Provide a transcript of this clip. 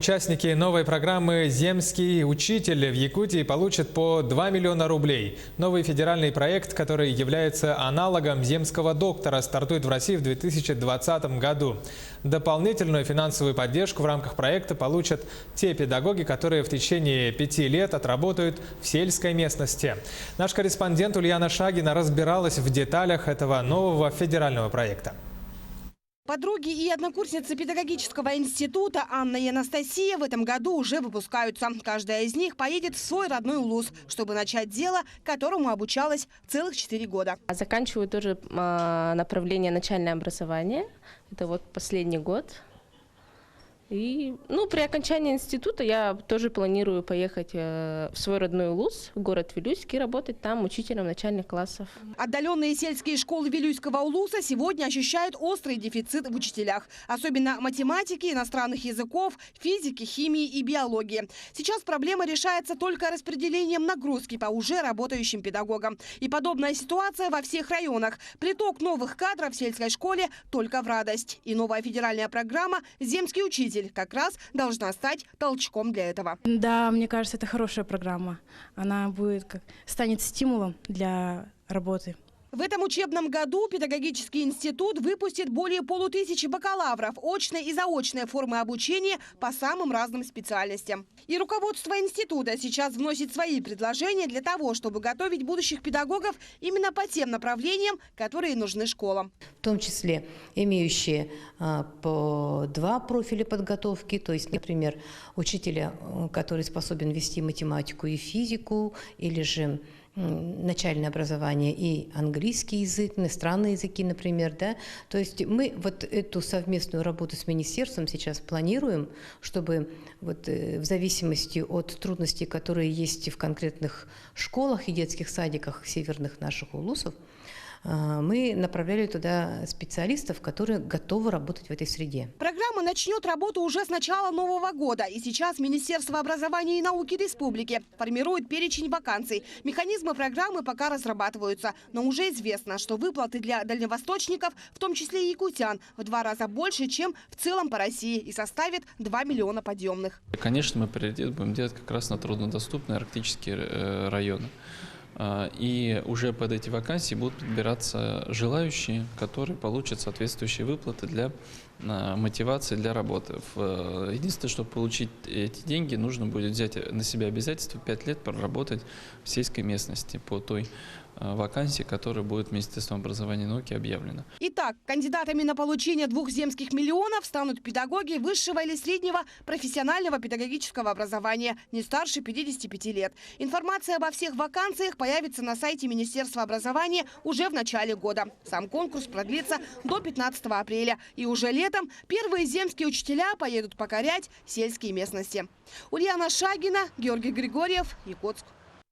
Участники новой программы «Земский учитель» в Якутии получат по 2 миллиона рублей. Новый федеральный проект, который является аналогом земского доктора, стартует в России в 2020 году. Дополнительную финансовую поддержку в рамках проекта получат те педагоги, которые в течение 5 лет отработают в сельской местности. Наш корреспондент Ульяна Шагина разбиралась в деталях этого нового федерального проекта. Подруги и однокурсницы педагогического института Анна и Анастасия в этом году уже выпускаются. Каждая из них поедет в свой родной Улус, чтобы начать дело, которому обучалась целых 4 года. Заканчиваю тоже направление начальное образование. Это вот последний год. И при окончании института я тоже планирую поехать в свой родной Улус, в город Вилюйск, и работать там учителем начальных классов. Отдаленные сельские школы Вилюйского Улуса сегодня ощущают острый дефицит в учителях. Особенно математики, иностранных языков, физики, химии и биологии. Сейчас проблема решается только распределением нагрузки по уже работающим педагогам. И подобная ситуация во всех районах. Приток новых кадров в сельской школе только в радость. И новая федеральная программа «Земский учитель» как раз должна стать толчком для этого. Да, мне кажется, это хорошая программа. Она станет стимулом для работы. В этом учебном году педагогический институт выпустит более 1500 бакалавров, очной и заочной формы обучения по самым разным специальностям. И руководство института сейчас вносит свои предложения для того, чтобы готовить будущих педагогов именно по тем направлениям, которые нужны школам. В том числе имеющие по 2 профиля подготовки, то есть, например, учителя, который способен вести математику и физику, или же начальное образование и английский язык, иностранные языки, например, да. То есть мы вот эту совместную работу с министерством сейчас планируем, чтобы в зависимости от трудностей, которые есть в конкретных школах и детских садиках северных наших улусов, мы направляли туда специалистов, которые готовы работать в этой среде. Программа начнет работу уже с начала нового года. И сейчас Министерство образования и науки республики формирует перечень вакансий. Механизмы программы пока разрабатываются. Но уже известно, что выплаты для дальневосточников, в том числе и якутян, в 2 раза больше, чем в целом по России, и составит 2 миллиона подъемных. Конечно, мы приоритет будем делать как раз на труднодоступные арктические районы. И уже под эти вакансии будут подбираться желающие, которые получат соответствующие выплаты для мотивации для работы. Единственное, чтобы получить эти деньги, нужно будет взять на себя обязательство 5 лет проработать в сельской местности по той вакансии, которая будет Министерством образования и науки объявлена. Итак, кандидатами на получение 2 земских миллионов станут педагоги высшего или среднего профессионального педагогического образования, не старше 55 лет. Информация обо всех вакансиях появится на сайте Министерства образования уже в начале года. Сам конкурс продлится до 15 апреля. И уже летом первые земские учителя поедут покорять сельские местности. Ульяна Шагина, Георгий Григорьев, Якутск.